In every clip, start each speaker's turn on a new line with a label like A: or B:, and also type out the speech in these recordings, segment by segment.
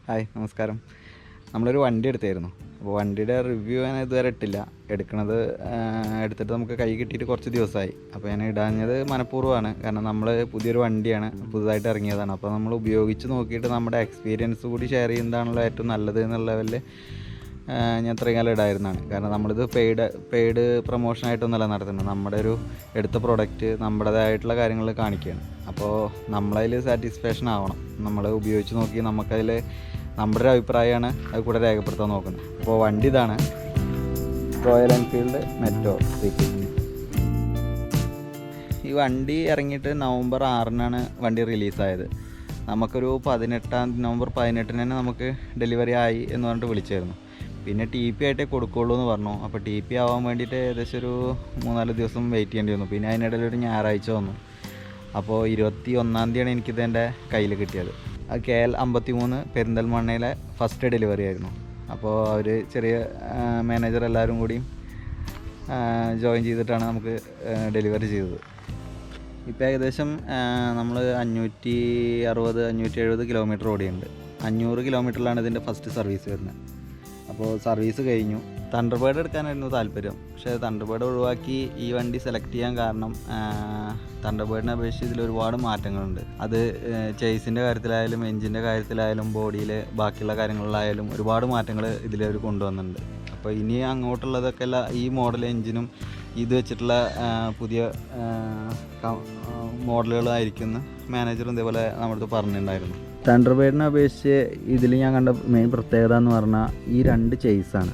A: Hi, നമസ്കാരം. നമ്മളൊരു വണ്ടി എടുത്തായിരുന്നു. അപ്പോൾ വണ്ടിയുടെ റിവ്യൂ ഞാൻ ഇതുവരെ ഇട്ടില്ല. എടുത്തിട്ട് നമുക്ക് കൈ കിട്ടിയിട്ട് കുറച്ച് ദിവസമായി. അപ്പോൾ ഞാൻ ഇടാഞ്ഞത് മനഃപൂർവ്വമാണ്. കാരണം നമ്മൾ പുതിയൊരു വണ്ടിയാണ്, പുതുതായിട്ട് ഇറങ്ങിയതാണ്. അപ്പോൾ നമ്മൾ ഉപയോഗിച്ച് നോക്കിയിട്ട് നമ്മുടെ എക്സ്പീരിയൻസ് കൂടി ഷെയർ ചെയ്യുന്നതാണല്ലോ ഏറ്റവും നല്ലത് എന്നുള്ള ലെവലിൽ ഞാൻ ഇത്രയും കാലം ഇടായിരുന്നതാണ്. കാരണം നമ്മളിത് പെയ്ഡ് പ്രൊമോഷനായിട്ടൊന്നുമല്ല നടത്തുന്നത്. നമ്മുടെ ഒരു എടുത്ത പ്രൊഡക്റ്റ് നമ്മുടേതായിട്ടുള്ള കാര്യങ്ങൾ കാണിക്കുകയാണ്. അപ്പോൾ നമ്മളതിൽ സാറ്റിസ്ഫാക്ഷൻ ആവണം. നമ്മൾ ഉപയോഗിച്ച് നോക്കി നമുക്കതിൽ നമ്മുടെ ഒരു അഭിപ്രായമാണ് അത് കൂടെ രേഖപ്പെടുത്താൻ നോക്കുന്നത്. അപ്പോൾ വണ്ടി ഇതാണ്, റോയൽ എൻഫീൽഡ് മെറ്റോ 350. ഈ വണ്ടി ഇറങ്ങിയിട്ട് നവംബർ 6-നാണ് വണ്ടി റിലീസായത്. നമുക്കൊരു നവംബർ 18-ന് തന്നെ നമുക്ക് ഡെലിവറി ആയി എന്ന് പറഞ്ഞിട്ട് വിളിച്ചായിരുന്നു. പിന്നെ TP ആയിട്ടേ കൊടുക്കുള്ളൂ എന്ന് പറഞ്ഞു. അപ്പോൾ TP ആവാൻ വേണ്ടിയിട്ട് ഏകദേശം ഒരു 3-4 ദിവസം വെയിറ്റ് ചെയ്യേണ്ടി വന്നു. പിന്നെ അതിനിടയിൽ ഒരു ഞായറാഴ്ച വന്നു. അപ്പോൾ 21-ാം തീയതിയാണ് എനിക്കിത് എൻ്റെ കയ്യിൽ കിട്ടിയത്. അത് KL 53 പെരിന്തൽമണ്ണയിലെ ഫസ്റ്റ് ഡെലിവറി ആയിരുന്നു. അപ്പോൾ അവർ ചെറിയ മാനേജർ എല്ലാവരും കൂടി ജോയിൻ ചെയ്തിട്ടാണ് നമുക്ക് ഡെലിവറി ചെയ്തത്. ഇപ്പോൾ ഏകദേശം നമ്മൾ 560-570 കിലോമീറ്റർ ഓടിയുണ്ട്. 500 കിലോമീറ്ററിലാണ് ഇതിൻ്റെ ഫസ്റ്റ് സർവീസ് വരുന്നത്. അപ്പോൾ സർവീസ് കഴിഞ്ഞു. തണ്ടർബേർഡ് എടുക്കാനായിരുന്നു താല്പര്യം. പക്ഷേ തണ്ടർബേർഡ് ഒഴിവാക്കി ഈ വണ്ടി സെലക്ട് ചെയ്യാൻ കാരണം തണ്ടർബേർഡിനെ അപേക്ഷിച്ച് ഇതിൽ ഒരുപാട് മാറ്റങ്ങളുണ്ട്. അത് ചേസിൻ്റെ കാര്യത്തിലായാലും എൻജിൻ്റെ കാര്യത്തിലായാലും ബോഡിയിൽ ബാക്കിയുള്ള കാര്യങ്ങളിലായാലും ഒരുപാട് മാറ്റങ്ങൾ ഇതിലവർ കൊണ്ടുവന്നിട്ടുണ്ട്. അപ്പോൾ ഇനി അങ്ങോട്ടുള്ളതൊക്കെ ഈ മോഡൽ എൻജിനും ഇത് വെച്ചിട്ടുള്ള പുതിയ മോഡലുകളായിരിക്കും മാനേജറും ഇതേപോലെ നമ്മുടെ പറഞ്ഞിട്ടുണ്ടായിരുന്നു. തണ്ടർബേർഡിനെ അപേക്ഷിച്ച് ഇതിൽ ഞാൻ കണ്ട മെയിൻ പ്രത്യേകത എന്ന് പറഞ്ഞാൽ ഈ 2 ചേസാണ്.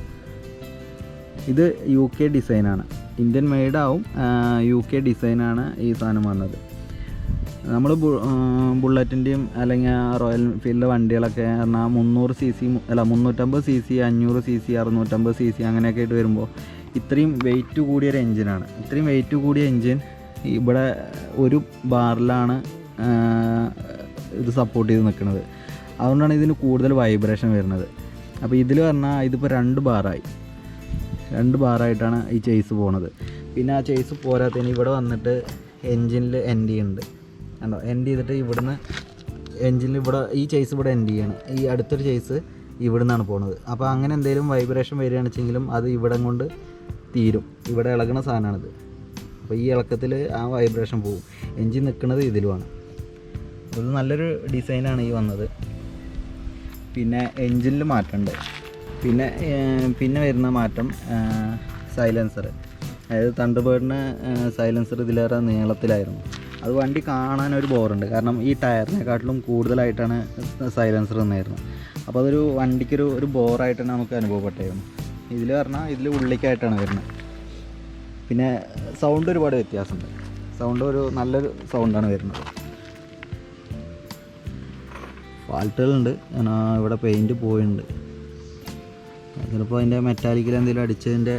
A: ഇത് UK ഡിസൈനാണ്, ഇന്ത്യൻ മെയ്ഡാവും, UK ഡിസൈനാണ് ഈ സാധനം വന്നത്. നമ്മൾ ബുള്ളറ്റിൻ്റെയും അല്ലെങ്കിൽ റോയൽ എൻഫീൽഡ് വണ്ടികളൊക്കെ പറഞ്ഞാൽ 350 cc 500 cc 650 cc അങ്ങനെയൊക്കെ ആയിട്ട് വരുമ്പോൾ ഇത്രയും വെയിറ്റ് കൂടിയൊരു എൻജിനാണ്. ഇത്രയും വെയിറ്റ് കൂടിയ എൻജിൻ ഇവിടെ ഒരു ബാറിലാണ് ഇത് സപ്പോർട്ട് ചെയ്ത് നിൽക്കുന്നത്. അതുകൊണ്ടാണ് ഇതിന് കൂടുതൽ വൈബ്രേഷൻ വരുന്നത്. അപ്പോൾ ഇതിൽ പറഞ്ഞാൽ ഇതിപ്പോൾ 2 ബാറായിട്ടാണ് ഈ ചേസ് പോണത്. പിന്നെ ആ ചേസ് പോരാത്തതിന് ഇവിടെ വന്നിട്ട് എൻജിനിൽ എൻഡ് ചെയ്യുന്നുണ്ട്. കണ്ടോ, എൻഡ് ചെയ്തിട്ട് ഇവിടുന്ന് എൻജിനിൽ ഈ ചേസ് ഇവിടെ എൻഡ് ചെയ്യണം. ഈ അടുത്തൊരു ചേസ് ഇവിടെ നിന്നാണ് പോണത്. അപ്പോൾ അങ്ങനെ എന്തെങ്കിലും വൈബ്രേഷൻ വരികയാണെന്ന് വെച്ചെങ്കിലും അത് ഇവിടെ കൊണ്ട് തീരും. ഇവിടെ ഇളകണ സാധനമാണിത്. അപ്പോൾ ഈ ഇളക്കത്തിൽ ആ വൈബ്രേഷൻ പോകും. എൻജിൻ നിൽക്കുന്നത് ഇതിലുമാണ്. ഇത് നല്ലൊരു ഡിസൈനാണ് ഈ വന്നത്. പിന്നെ എൻജിനിൽ മാറ്റമുണ്ട്. പിന്നെ വരുന്ന മാറ്റം സൈലൻസർ. അതായത് തണ്ടർബേർഡിന് സൈലൻസർ ഇതിലേറെ നീളത്തിലായിരുന്നു. അത് വണ്ടി കാണാനൊരു ബോറുണ്ട്. കാരണം ഈ ടയറിനെക്കാട്ടിലും കൂടുതലായിട്ടാണ് സൈലൻസർ നിന്നായിരുന്നത്. അപ്പോൾ അതൊരു വണ്ടിക്കൊരു ബോറായിട്ടാണ് നമുക്ക് അനുഭവപ്പെട്ടായിരുന്നു. ഇതിൽ പറഞ്ഞാൽ ഇതിൽ ഉള്ളിലേക്കായിട്ടാണ് വരുന്നത്. പിന്നെ സൗണ്ട് ഒരുപാട് വ്യത്യാസമുണ്ട്. സൗണ്ട് നല്ലൊരു സൗണ്ടാണ് വരുന്നത്. ഫാൾട്ടുകളുണ്ട്. ഇവിടെ പെയിൻറ്റ് പോയിട്ടുണ്ട്. ചിലപ്പോൾ അതിൻ്റെ മെറ്റാലിക്കിൽ എന്തെങ്കിലും അടിച്ചതിൻ്റെ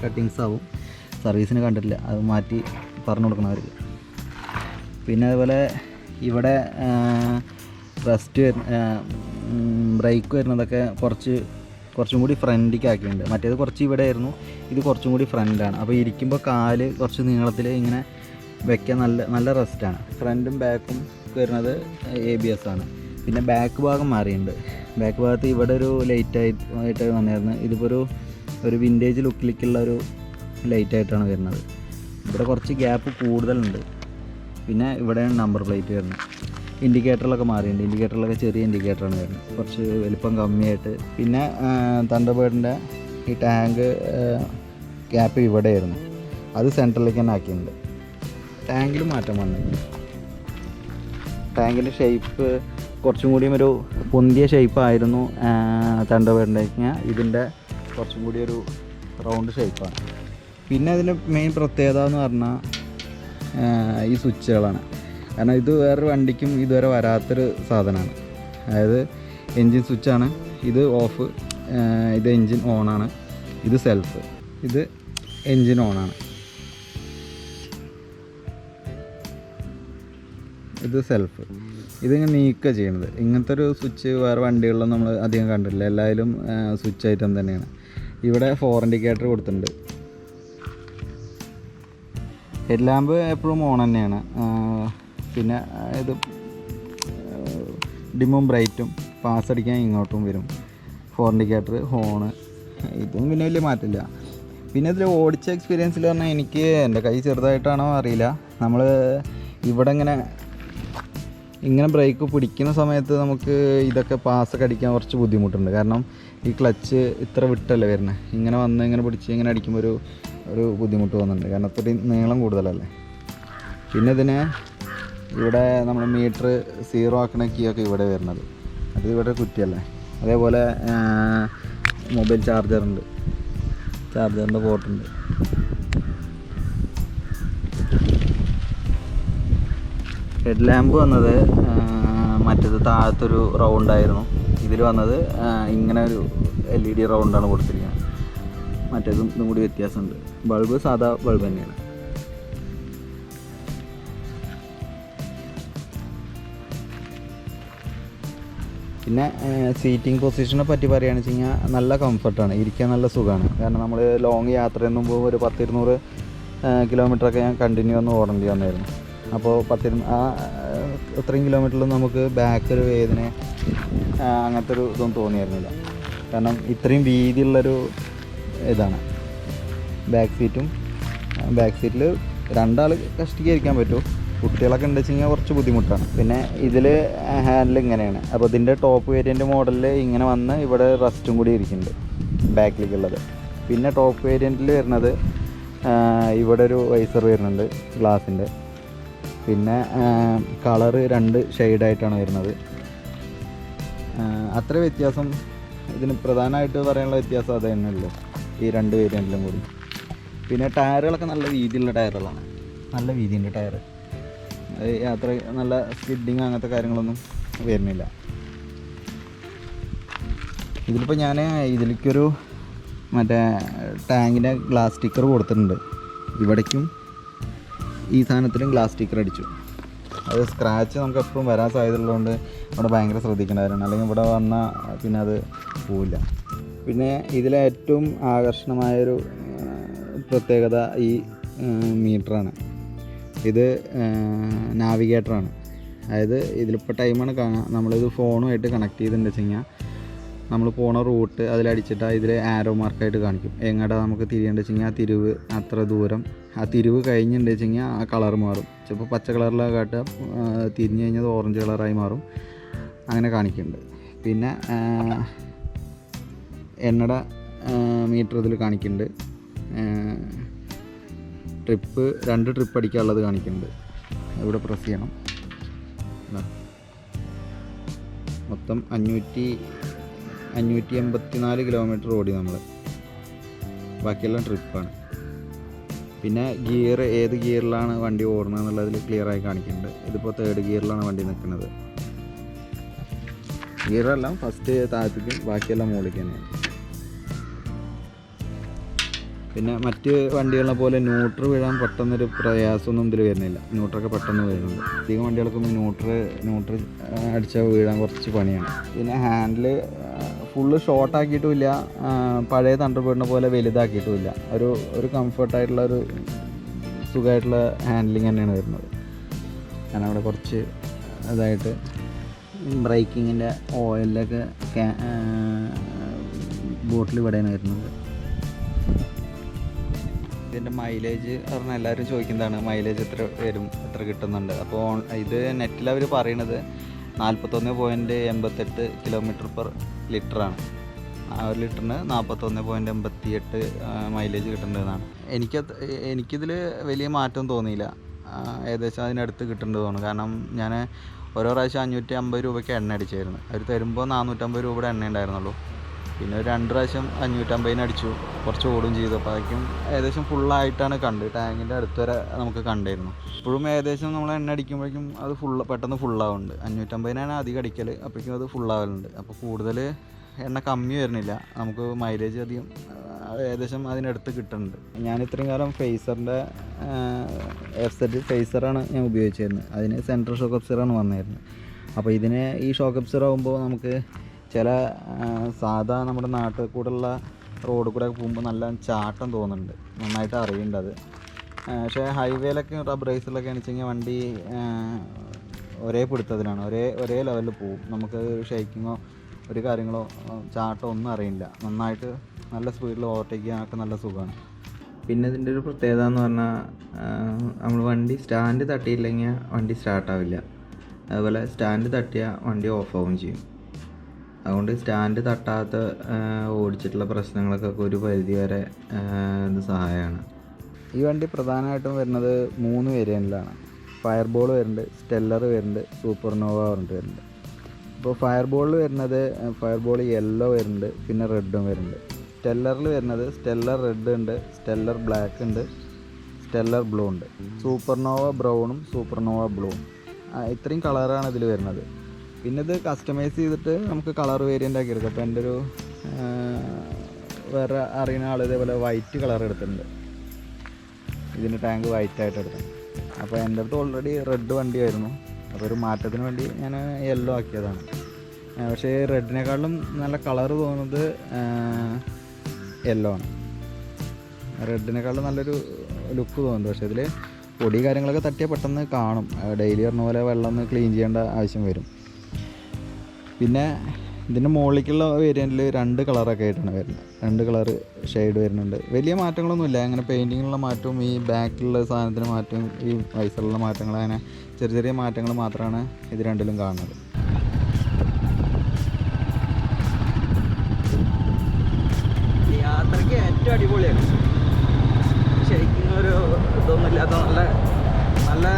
A: കട്ടിങ്സ് ആവും. സർവീസിന് കണ്ടിട്ടില്ല, അത് മാറ്റി പറഞ്ഞു കൊടുക്കണം അവർക്ക്. പിന്നെ അതുപോലെ ഇവിടെ ബ്രേക്ക് വരുന്നതൊക്കെ കുറച്ചും കൂടി ഫ്രണ്ടിലേക്ക് ആക്കിയിട്ടുണ്ട്. മറ്റേത് കുറച്ച് ഇവിടെ ആയിരുന്നു, ഇത് കുറച്ചും കൂടി ഫ്രണ്ടാണ്. അപ്പോൾ ഇരിക്കുമ്പോൾ കാല് കുറച്ച് നീളത്തിൽ ഇങ്ങനെ വയ്ക്കാൻ നല്ല റെസ്റ്റാണ്. ഫ്രണ്ടും ബാക്കും വരുന്നത് ABS ആണ്. പിന്നെ ബാക്ക് ഭാഗം മാറിയിട്ടുണ്ട്. ബാക്ക് ഭാഗത്ത് ഇവിടെ ഒരു ലൈറ്റായിട്ട് വന്നിരുന്നു. ഇതിപ്പോൾ ഒരു വിൻറ്റേജ് ലുക്കിലേക്കുള്ള ഒരു ലൈറ്റായിട്ടാണ് വരുന്നത്. ഇവിടെ കുറച്ച് ഗ്യാപ്പ് കൂടുതലുണ്ട്. പിന്നെ ഇവിടെയാണ് നമ്പർ പ്ലേറ്റ് വരുന്നത്. ഇൻഡിക്കേറ്ററിലൊക്കെ മാറിയിട്ടുണ്ട്. ഇൻഡിക്കേറ്ററിലൊക്കെ ചെറിയ ഇൻഡിക്കേറ്ററാണ് വരുന്നത്, കുറച്ച് വലിപ്പം കമ്മിയായിട്ട്. പിന്നെ തണ്ടർബേർഡിൻ്റെ ഈ ടാങ്ക് ഗ്യാപ്പ് ഇവിടെയായിരുന്നു, അത് സെൻറ്ററിലേക്ക് തന്നെ ആക്കിയിട്ടുണ്ട്. ടാങ്കിൽ മാറ്റം വന്നിട്ടുണ്ട്. ടാങ്കിൻ്റെ ഷേപ്പ് കുറച്ചും കൂടിയും ഒരു പൊന്തിയ ഷേപ്പായിരുന്നു തണ്ടർബേർഡിൻ്റെ. ഇതിൻ്റെ കുറച്ചും കൂടി ഒരു റൗണ്ട് ഷേപ്പാണ്. പിന്നെ അതിൻ്റെ മെയിൻ പ്രത്യേകത എന്ന് പറഞ്ഞാൽ ഈ സ്വിച്ചുകളാണ്. കാരണം ഇത് വേറൊരു വണ്ടിക്കും ഇതുവരെ വരാത്തൊരു സാധനമാണ്. അതായത് എൻജിൻ സ്വിച്ചാണ്, ഇത് ഓഫ്, ഇത് എൻജിൻ ഓണാണ്, ഇത് സെൽഫ്, ഇത് എൻജിൻ ഓണാണ്, ഇത് സെൽഫ്. ഇതിങ്ങനെ നീക്കുക ചെയ്യണത്. ഇങ്ങനത്തെ ഒരു സ്വിച്ച് വേറെ വണ്ടികളിലും നമ്മൾ അധികം കണ്ടിട്ടില്ല. എല്ലാവരും സ്വിച്ച് ഐറ്റം തന്നെയാണ്. ഇവിടെ 4 ഇൻഡിക്കേറ്റർ കൊടുത്തിട്ടുണ്ട്. ഹെഡ് ലാമ്പ് എപ്പോഴും ഓൺ തന്നെയാണ്. പിന്നെ ഇത് ഡിമ്മും ബ്രൈറ്റും പാസ് അടിക്കാൻ ഇങ്ങോട്ടും വരും. 4 ഇൻഡിക്കേറ്റർ, ഹോണ്, ഇതും പിന്നെ വലിയ മാറ്റമില്ല. പിന്നെ ഇതിൽ ഓടിച്ച എക്സ്പീരിയൻസിൽ പറഞ്ഞാൽ എനിക്ക് എൻ്റെ കൈ ചെറുതായിട്ടാണോ അറിയില്ല, നമ്മൾ ഇവിടെ ഇങ്ങനെ ബ്രേക്ക് പിടിക്കുന്ന സമയത്ത് നമുക്ക് ഇതൊക്കെ പാസ്സൊക്കെ അടിക്കാൻ കുറച്ച് ബുദ്ധിമുട്ടുണ്ട്. കാരണം ഈ ക്ലച്ച് ഇത്ര വിട്ടല്ലേ വരുന്നത്, ഇങ്ങനെ വന്ന് ഇങ്ങനെ പിടിച്ച് ഇങ്ങനെ അടിക്കുമ്പോൾ ഒരു ബുദ്ധിമുട്ട് തോന്നുന്നുണ്ട്. കാരണം അത്രയും നീളം കൂടുതലല്ലേ. പിന്നെ ഇതിന് ഇവിടെ നമ്മൾ മീറ്റർ 0 ആക്കണ കീയൊക്കെ ഇവിടെ വരുന്നത്, അത് ഇവിടെ കുറ്റിയല്ലേ. അതേപോലെ മൊബൈൽ ചാർജറുണ്ട്, ചാർജറിൻ്റെ പോർട്ടുണ്ട്. ഹെഡ് ലാമ്പ് വന്നത് മറ്റേത് താഴത്തൊരു റൗണ്ടായിരുന്നു, ഇതിൽ വന്നത് ഇങ്ങനെ ഒരു LED റൗണ്ടാണ് കൊടുത്തിരിക്കുന്നത്. മറ്റേതും ഇതും കൂടി വ്യത്യാസമുണ്ട്. ബൾബ് സാധാ ബൾബ് തന്നെയാണ്. പിന്നെ സീറ്റിംഗ് പൊസിഷനെ പറ്റി പറയുകയാണെന്ന് വെച്ച് കഴിഞ്ഞാൽ നല്ല കംഫർട്ടാണ്, ഇരിക്കാൻ നല്ല സുഖമാണ്. കാരണം നമ്മൾ ലോങ് യാത്രയൊന്നും പോകുമ്പോൾ ഒരു 10-200 കിലോമീറ്ററൊക്കെ ഞാൻ കണ്ടിന്യൂ ഒന്ന് ഓടേണ്ടി വന്നായിരുന്നു. അപ്പോൾ അത്രയും കിലോമീറ്ററിൽ നമുക്ക് ബാക്ക് ഒരു വേദന അങ്ങനത്തെ ഒരു ഇതൊന്നും തോന്നിയായിരുന്നില്ല. കാരണം ഇത്രയും വീതിയുള്ളൊരു ഇതാണ് ബാക്ക് സീറ്റിൽ 2 ആൾ കഷ്ടിക്കാതിരിക്കാൻ പറ്റും. കുട്ടികളൊക്കെ ഉണ്ട് വെച്ച് കഴിഞ്ഞാൽ കുറച്ച് ബുദ്ധിമുട്ടാണ്. പിന്നെ ഇതിൽ ഹാൻഡിൽ ഇങ്ങനെയാണ്. അപ്പോൾ ഇതിൻ്റെ ടോപ്പ് വേരിയൻ്റ് മോഡലിൽ ഇങ്ങനെ വന്ന് ഇവിടെ റെസ്റ്റും കൂടി ഇരിക്കുന്നുണ്ട് ബാക്കിലേക്കുള്ളത്. പിന്നെ ടോപ്പ് വേരിയൻറ്റിൽ വരുന്നത് ഇവിടെ ഒരു വൈസർ വരുന്നുണ്ട് ഗ്ലാസിൻ്റെ. പിന്നെ കളറ് 2 ഷെയ്ഡായിട്ടാണ് വരുന്നത്. അത്ര വ്യത്യാസം ഇതിന് പ്രധാനമായിട്ട് പറയാനുള്ള വ്യത്യാസം അത് തന്നെയുള്ളൂ ഈ 2 വേരിയൻറ്റിലും കൂടി. പിന്നെ ടയറുകളൊക്കെ നല്ല വീതിയുള്ള ടയറുകളാണ്, നല്ല വീതിയുണ്ട് ടയർ. യാത്ര നല്ല സ്കിഡിങ് അങ്ങനത്തെ കാര്യങ്ങളൊന്നും വരുന്നില്ല. ഇതിലിപ്പോൾ ഞാൻ ഇതിലേക്കൊരു മറ്റേ ടാങ്കിൻ്റെ ഗ്ലാസ് സ്റ്റിക്കർ കൊടുത്തിട്ടുണ്ട്. ഇവിടേക്കും ഈ സാധനത്തിലും ഗ്ലാസ് സ്റ്റിക്കർ അടിച്ചു. അത് സ്ക്രാച്ച് നമുക്ക് എപ്പോഴും വരാൻ സാധ്യതയുള്ളതുകൊണ്ട് ഇവിടെ ഭയങ്കര ശ്രദ്ധിക്കേണ്ടവരാണ്, അല്ലെങ്കിൽ ഇവിടെ വന്നാൽ പിന്നെ അത് പോവില്ല. പിന്നെ ഇതിലെ ഏറ്റവും ആകർഷണമായൊരു പ്രത്യേകത ഈ മീറ്ററാണ്. ഇത് നാവിഗേറ്ററാണ്. അതായത് ഇതിലിപ്പോൾ ടൈമാണ് കാണാം. നമ്മളിത് ഫോണുമായിട്ട് കണക്ട് ചെയ്തിട്ടുണ്ടെന്ന് വെച്ച് കഴിഞ്ഞാൽ നമ്മൾ പോണ റൂട്ട് അതിലടിച്ചിട്ട് ഇതിൽ ആരോ മാർക്കായിട്ട് കാണിക്കും. എങ്ങടെ നമുക്ക് തിരിയേണ്ടത് വെച്ച് കഴിഞ്ഞാൽ ആ തിരിവ് അത്ര ദൂരം, ആ തിരിവ് കഴിഞ്ഞിട്ടുണ്ടെന്ന് വെച്ച് കഴിഞ്ഞാൽ ആ കളർ മാറും. ചിലപ്പോൾ പച്ച കളറിലാണ് കാട്ടുക, തിരിഞ്ഞ് കഴിഞ്ഞാൽ ഓറഞ്ച് കളറായി മാറും, അങ്ങനെ കാണിക്കുന്നുണ്ട്. പിന്നെ എണ്ണയുടെ മീറ്റർ ഇതിൽ കാണിക്കുന്നുണ്ട്. ട്രിപ്പ് 2 ട്രിപ്പ് അടിക്കാനുള്ളത് കാണിക്കുന്നുണ്ട്. ഇവിടെ പ്രസ് ചെയ്യണം. മൊത്തം 584 കിലോമീറ്റർ ഓടി നമ്മൾ, ബാക്കിയെല്ലാം ട്രിപ്പാണ്. പിന്നെ ഗിയർ ഏത് ഗിയറിലാണ് വണ്ടി ഓടുന്നത് എന്നുള്ളതിൽ ക്ലിയറായി കാണിക്കുന്നുണ്ട്. ഇതിപ്പോൾ 3rd ഗിയറിലാണ് വണ്ടി നിൽക്കുന്നത്. ഗിയറെല്ലാം ഫസ്റ്റ് താഴത്തേക്കും ബാക്കിയെല്ലാം മുകളിലേക്ക് തന്നെയാണ്. പിന്നെ മറ്റ് വണ്ടികളെ പോലെ ന്യൂട്രൽ വീഴാൻ പെട്ടെന്നൊരു പ്രയാസമൊന്നും ഇതിൽ വരുന്നില്ല. ന്യൂട്രലൊക്കെ പെട്ടെന്ന് വീഴുന്നുണ്ട്. അധികം വണ്ടികൾക്കൊന്നും ന്യൂട്രൽ അടിച്ചാൽ വീഴാൻ കുറച്ച് പണിയാണ്. പിന്നെ ഹാൻഡിൽ ഫുള്ള് ഷോർട്ടാക്കിയിട്ടുമില്ല, പഴയ തണ്ടർബേർഡിനെ പോലെ വലുതാക്കിയിട്ടുമില്ല. ഒരു കംഫർട്ടായിട്ടുള്ള ഒരു സുഖമായിട്ടുള്ള ഹാൻഡ്ലിങ് തന്നെയാണ് വരുന്നത്. കാരണം അവിടെ കുറച്ച് അതായിട്ട് ബ്രേക്കിങ്ങിൻ്റെ ഓയിലൊക്കെ ബോട്ടിൽ ഇവിടെയാണ് വരുന്നത്. ഇതിൻ്റെ മൈലേജ് പറഞ്ഞാൽ എല്ലാവരും ചോദിക്കുന്നതാണ്, മൈലേജ് എത്ര കിട്ടുന്നുണ്ട്. അപ്പോൾ ഇത് നെറ്റിൽ അവർ പറയണത് 41.88 km/ലിറ്ററാണ്. ആ ഒരു ലിറ്ററിന് 41.88 മൈലേജ് കിട്ടുന്നതെന്നാണ്. എനിക്കിതിൽ വലിയ മാറ്റം തോന്നിയില്ല, ഏകദേശം അതിനടുത്ത് കിട്ടുന്നുണ്ട് തോന്നുന്നു. കാരണം ഞാൻ ഓരോ പ്രാവശ്യം 550 രൂപയ്ക്ക് എണ്ണ അടിച്ചായിരുന്നു. അവർ തരുമ്പോൾ 450 രൂപയുടെ എണ്ണ ഉണ്ടായിരുന്നുള്ളൂ. പിന്നെ ഒരു 2 പ്രാവശ്യം 550 അടിച്ചു, കുറച്ച് ഓടും ചെയ്തു. അപ്പോൾ അതൊക്കെ ഏകദേശം ഫുള്ളായിട്ടാണ് കണ്ട്, ടാങ്കിൻ്റെ അടുത്ത് വരെ നമുക്ക് കണ്ടായിരുന്നു. ഇപ്പോഴും ഏകദേശം നമ്മൾ എണ്ണ അടിക്കുമ്പോഴേക്കും അത് പെട്ടെന്ന് ഫുള്ളാവുന്നുണ്ട്. 550 അധികം അടിക്കൽ, അപ്പോഴേക്കും അത് ഫുള്ളാവലുണ്ട്. അപ്പോൾ കൂടുതൽ എണ്ണ കമ്മി വരുന്നില്ല, നമുക്ക് മൈലേജ് അധികം ഏകദേശം അതിനടുത്ത് കിട്ടുന്നുണ്ട്. ഞാൻ ഇത്രയും കാലം ഫേസറിൻ്റെ FZ ഫേസറാണ് ഞാൻ ഉപയോഗിച്ചിരുന്നത്. അതിന് സെൻട്രൽ ഷോക്ക് അബ്സറാണ് വന്നിരുന്നത്. അപ്പോൾ ഇതിന് ഈ ഷോക്ക് അബ്സർ ആകുമ്പോൾ നമുക്ക് ചില സാധാ നമ്മുടെ നാട്ടിൽ കൂടെയുള്ള റോഡ് കൂടെ പോകുമ്പോൾ നല്ല ചാട്ടം തോന്നുന്നുണ്ട്, നന്നായിട്ട് അറിയേണ്ടത്. പക്ഷേ ഹൈവേയിലൊക്കെ റബ്ബറൈസിലൊക്കെ ആണെന്ന് വെച്ച് കഴിഞ്ഞാൽ വണ്ടി ഒരേ പിടുത്തത്തിലാണ്, ഒരേ ലെവലിൽ പോവും. നമുക്ക് ഷെയ്ക്കിങ്ങോ ഒരു കാര്യങ്ങളോ ചാട്ടോ ഒന്നും അറിയില്ല. നന്നായിട്ട് നല്ല സ്പീഡിൽ ഓവർടേക്ക് ചെയ്യാനൊക്കെ നല്ല സുഖമാണ്. പിന്നെ ഇതിൻ്റെ ഒരു പ്രത്യേകത എന്ന് പറഞ്ഞാൽ നമ്മൾ വണ്ടി സ്റ്റാൻഡ് തട്ടിയില്ലെങ്കിൽ വണ്ടി സ്റ്റാർട്ടാവില്ല. അതുപോലെ സ്റ്റാൻഡ് തട്ടിയാൽ വണ്ടി ഓഫാവും ചെയ്യും. അതുകൊണ്ട് സ്റ്റാൻഡ് തട്ടാത്ത ഓടിച്ചിട്ടുള്ള പ്രശ്നങ്ങൾക്കൊക്കെ ഒരു പരിധി വരെ ഇത് സഹായമാണ്. ഈ വണ്ടി പ്രധാനമായിട്ടും വരുന്നത് 3 വേരിയൻറ്റിലാണ്. ഫയർ ബോൾ വരുന്നുണ്ട്, സ്റ്റെല്ലർ വരുന്നുണ്ട്, സൂപ്പർനോവ പറഞ്ഞിട്ട് വരുന്നുണ്ട്. ഇപ്പോൾ ഫയർ ബോളിൽ വരുന്നത് ഫയർ ബോൾ യെല്ലോ വരുന്നുണ്ട്, പിന്നെ റെഡും വരുന്നുണ്ട്. സ്റ്റെല്ലറിൽ വരുന്നത് സ്റ്റെല്ലർ റെഡ് ഉണ്ട്, സ്റ്റെല്ലർ ബ്ലാക്ക് ഉണ്ട്, സ്റ്റെല്ലർ ബ്ലൂ ഉണ്ട്. സൂപ്പർനോവ ബ്രൗണും സൂപ്പർനോവ ബ്ലൂവും, ഇത്രയും കളറാണ് ഇതിൽ വരുന്നത്. പിന്നെ ഇത് കസ്റ്റമൈസ് ചെയ്തിട്ട് നമുക്ക് കളർ വേരിയൻ്റ് ആക്കി എടുക്കാം. അപ്പോൾ എൻ്റെ ഒരു വേറെ അറിയുന്ന ആൾ ഇതേപോലെ വൈറ്റ് കളർ എടുത്തിട്ടുണ്ട്. ഇതിൻ്റെ ടാങ്ക് വൈറ്റ് ആയിട്ട് എടുത്തിട്ടുണ്ട്. അപ്പോൾ എൻ്റെ അടുത്ത് ഓൾറെഡി റെഡ് വണ്ടിയായിരുന്നു. അപ്പോൾ ഒരു മാറ്റത്തിന് വേണ്ടി ഞാൻ യെല്ലോ ആക്കിയതാണ്. പക്ഷേ റെഡിനേക്കാളും നല്ല കളർ തോന്നുന്നത് യെല്ലോ ആണ്. റെഡിനേക്കാളും നല്ലൊരു ലുക്ക് തോന്നുന്നു. പക്ഷേ ഇതിൽ പൊടി കാര്യങ്ങളൊക്കെ തട്ടിയാൽ പെട്ടെന്ന് കാണും. ഡെയിലി പറഞ്ഞ പോലെ വെള്ളം ഒന്ന് ക്ലീൻ ചെയ്യേണ്ട ആവശ്യം വരും. പിന്നെ ഇതിൻ്റെ മുകളിലേക്കുള്ള വേരിയൻറ്റിൽ 2 കളറൊക്കെ ആയിട്ടാണ് വരുന്നത്. 2 കളർ ഷെയ്ഡ് വരുന്നുണ്ട്. വലിയ മാറ്റങ്ങളൊന്നുമില്ല. അങ്ങനെ പെയിൻറ്റിങ്ങിലുള്ള മാറ്റവും ഈ ബാക്കിലുള്ള സാധനത്തിന് മാറ്റവും ഈ വൈസറിലുള്ള മാറ്റങ്ങൾ, അങ്ങനെ ചെറിയ ചെറിയ മാറ്റങ്ങൾ മാത്രമാണ് ഇത് രണ്ടിലും കാണുന്നത്. യാത്രയ്ക്ക് ഏറ്റവും അടിപൊളിയാണ്. ശരിക്കും ഒരു ഇതൊന്നും ഇല്ലാത്ത നല്ല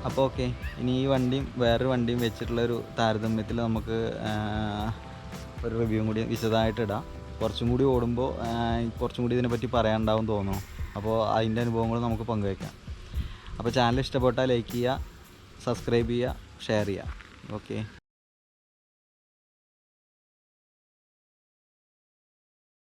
A: അപ്പോൾ ഓക്കെ, ഇനി ഈ വണ്ടിയും വേറൊരു വണ്ടിയും വെച്ചിട്ടുള്ളൊരു താരതമ്യത്തിൽ നമുക്ക് ഒരു റിവ്യൂവും കൂടി വിശദമായിട്ട് ഇടാം. കുറച്ചും കൂടി ഓടുമ്പോൾ കുറച്ചും കൂടി ഇതിനെപ്പറ്റി പറയാനുണ്ടാവും തോന്നുന്നു. അപ്പോൾ അതിൻ്റെ അനുഭവങ്ങൾ നമുക്ക് പങ്കുവയ്ക്കാം. അപ്പോൾ ചാനൽ ഇഷ്ടപ്പെട്ടാൽ ലൈക്ക് ചെയ്യുക, സബ്സ്ക്രൈബ് ചെയ്യുക, ഷെയർ ചെയ്യുക. ഓക്കെ.